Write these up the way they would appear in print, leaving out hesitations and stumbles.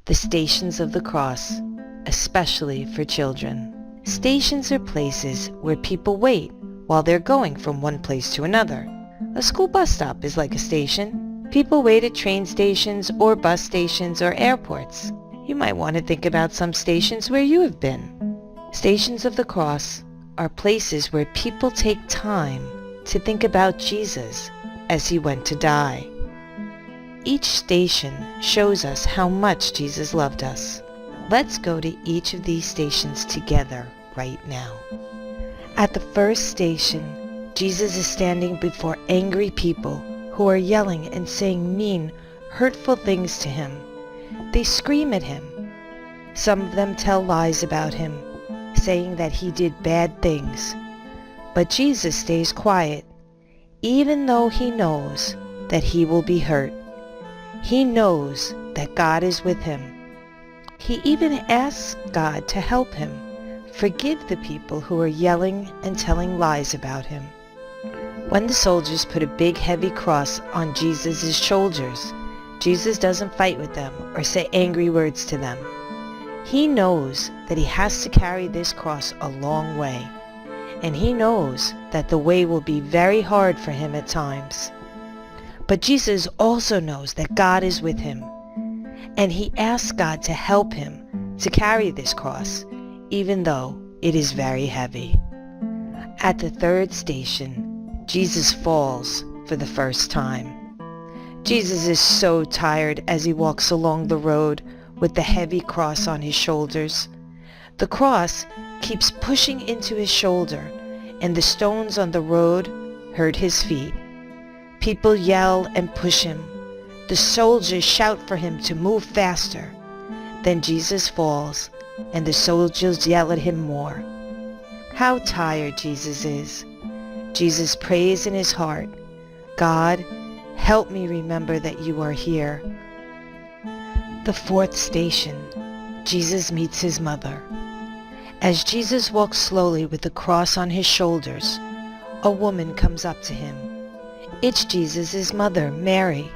The stations of the cross, especially for children. Stations are places where people wait while they're going from one place to another. A school bus stop is like a station. People wait at train stations or bus stations or airports. You might want to think about some stations where you have been. Stations of the cross are places where people take time to think about Jesus as he went to die. Each station shows us how much Jesus loved us. Let's go to each of these stations together right now. At the first station, Jesus is standing before angry people who are yelling and saying mean, hurtful things to him. They scream at him. Some of them tell lies about him, saying that he did bad things. But Jesus stays quiet, even though he knows that he will be hurt. He knows that God is with him. He even asks God to help him forgive the people who are yelling and telling lies about him. When the soldiers put a big heavy cross on Jesus' shoulders, Jesus doesn't fight with them or say angry words to them. He knows that he has to carry this cross a long way, and he knows that the way will be very hard for him at times. But Jesus also knows that God is with him, and he asks God to help him to carry this cross, even though it is very heavy. At the third station, Jesus falls for the first time. Jesus is so tired as he walks along the road with the heavy cross on his shoulders. The cross keeps pushing into his shoulder, and the stones on the road hurt his feet. People yell and push him. The soldiers shout for him to move faster. Then Jesus falls, and the soldiers yell at him more. How tired Jesus is. Jesus prays in his heart, God, help me remember that you are here. The fourth station, Jesus meets his mother. As Jesus walks slowly with the cross on his shoulders, a woman comes up to him. It's Jesus' mother, Mary.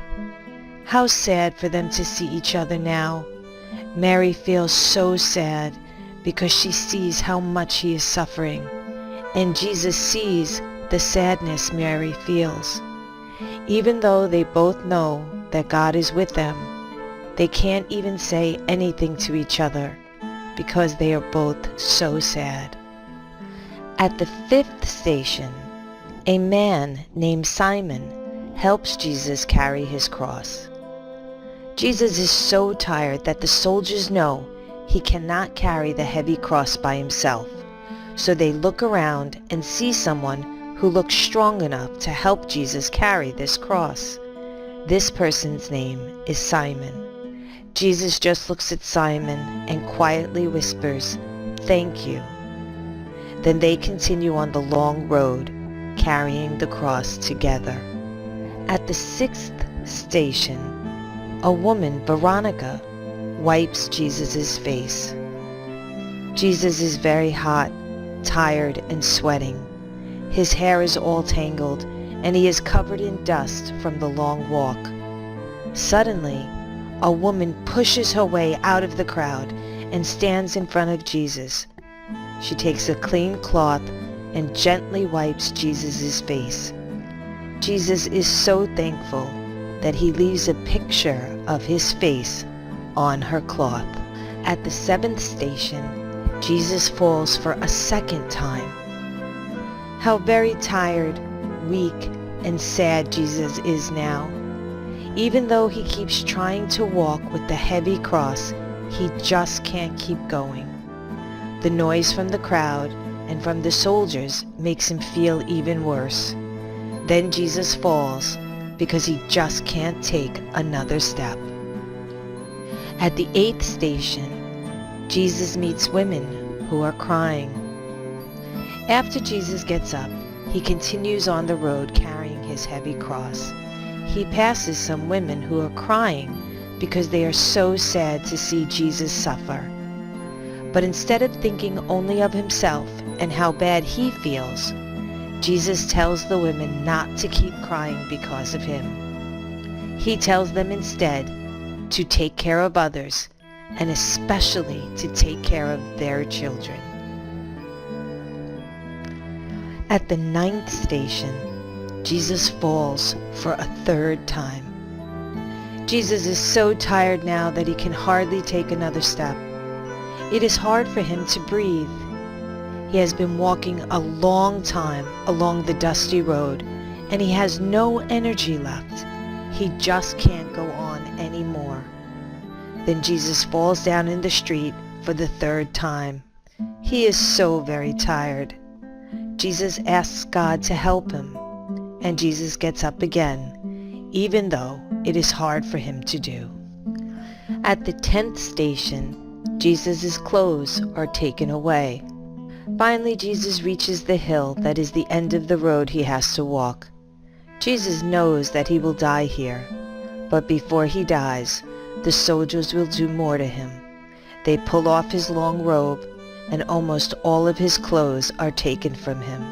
How sad for them to see each other now. Mary feels so sad because she sees how much he is suffering, and Jesus sees the sadness Mary feels. Even though they both know that God is with them, they can't even say anything to each other because they are both so sad. At the fifth station, a man named Simon helps Jesus carry his cross. Jesus is so tired that the soldiers know he cannot carry the heavy cross by himself, so they look around and see someone who looks strong enough to help Jesus carry this cross. This person's name is Simon. Jesus just looks at Simon and quietly whispers, "Thank you." Then they continue on the long road, carrying the cross together. At the sixth station, a woman, Veronica, wipes Jesus' face. Jesus is very hot, tired, and sweating. His hair is all tangled, and he is covered in dust from the long walk. Suddenly, a woman pushes her way out of the crowd and stands in front of Jesus. She takes a clean cloth and gently wipes Jesus' face. Jesus is so thankful that he leaves a picture of his face on her cloth. At the seventh station, Jesus falls for a second time. How very tired, weak, and sad Jesus is now. Even though he keeps trying to walk with the heavy cross, he just can't keep going. The noise from the crowd and from the soldiers makes him feel even worse. Then Jesus falls because he just can't take another step. At the eighth station, Jesus meets women who are crying. After Jesus gets up, he continues on the road carrying his heavy cross. He passes some women who are crying because they are so sad to see Jesus suffer. But instead of thinking only of himself and how bad he feels, Jesus tells the women not to keep crying because of him. He tells them instead to take care of others and especially to take care of their children. At the 9th station, Jesus falls for a 3rd time. Jesus is so tired now that he can hardly take another step. It is hard for him to breathe. He has been walking a long time along the dusty road, and he has no energy left. He just can't go on anymore. Then Jesus falls down in the street for the 3rd time. He is so very tired. Jesus asks God to help him, and Jesus gets up again, even though it is hard for him to do. At the 10th station, Jesus' clothes are taken away. Finally, Jesus reaches the hill that is the end of the road he has to walk. Jesus knows that he will die here, but before he dies, the soldiers will do more to him. They pull off his long robe, and almost all of his clothes are taken from him.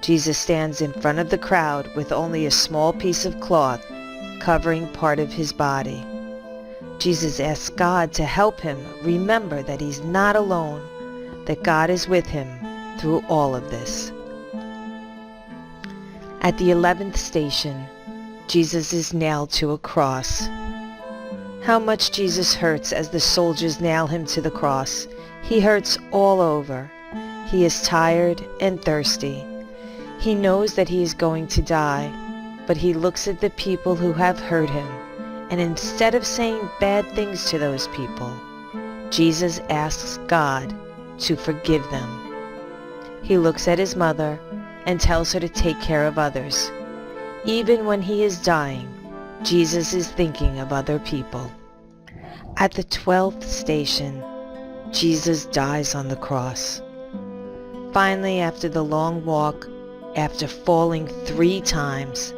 Jesus stands in front of the crowd with only a small piece of cloth covering part of his body. Jesus asks God to help him remember that he's not alone, that God is with him through all of this. At the 11th station, Jesus is nailed to a cross. How much Jesus hurts as the soldiers nail him to the cross. He hurts all over. He is tired and thirsty. He knows that he is going to die, but he looks at the people who have hurt him, and instead of saying bad things to those people, Jesus asks God to forgive them. He looks at his mother and tells her to take care of others. Even when he is dying, Jesus is thinking of other people. At the 12th station, Jesus dies on the cross. Finally, after the long walk, after falling 3 times,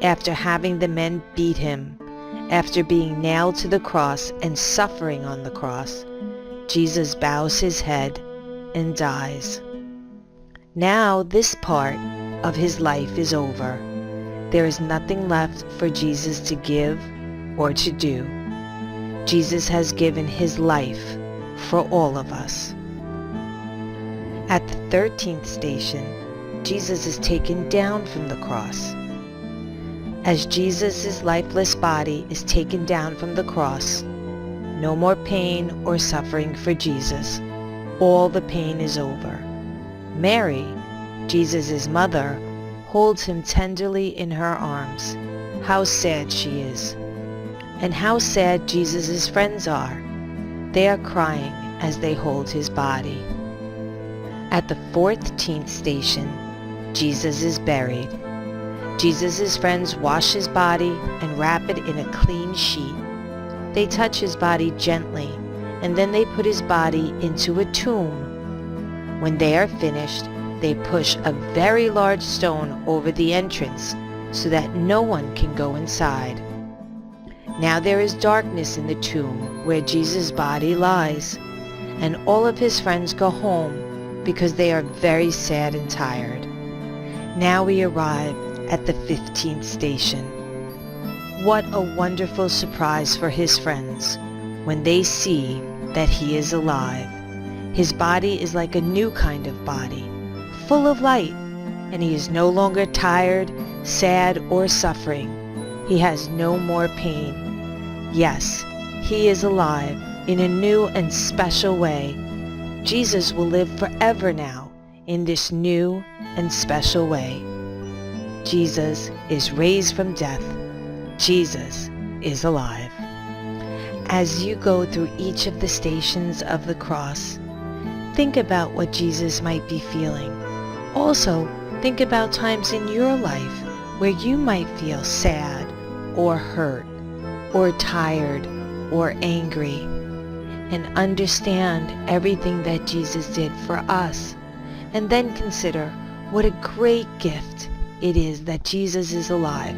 after having the men beat him, after being nailed to the cross and suffering on the cross, Jesus bows his head and dies. Now this part of his life is over. There is nothing left for Jesus to give or to do. Jesus has given his life for all of us. At the 13th station, Jesus is taken down from the cross. As Jesus' lifeless body is taken down from the cross, no more pain or suffering for Jesus. All the pain is over. Mary, Jesus' mother, holds him tenderly in her arms. How sad she is. And how sad Jesus' friends are. They are crying as they hold his body. At the 14th station, Jesus is buried. Jesus' friends wash his body and wrap it in a clean sheet. They touch his body gently, and then they put his body into a tomb. When they are finished, they push a very large stone over the entrance so that no one can go inside. Now there is darkness in the tomb where Jesus' body lies, and all of his friends go home because they are very sad and tired. Now we arrive at the 15th station. What a wonderful surprise for his friends when they see that he is alive. His body is like a new kind of body, full of light, and he is no longer tired, sad, or suffering. He has no more pain. Yes, he is alive in a new and special way. Jesus will live forever now in this new and special way. Jesus is raised from death. Jesus is alive. As you go through each of the stations of the cross, think about what Jesus might be feeling. Also, think about times in your life where you might feel sad or hurt or tired or angry, and understand everything that Jesus did for us, and then consider what a great gift it is that Jesus is alive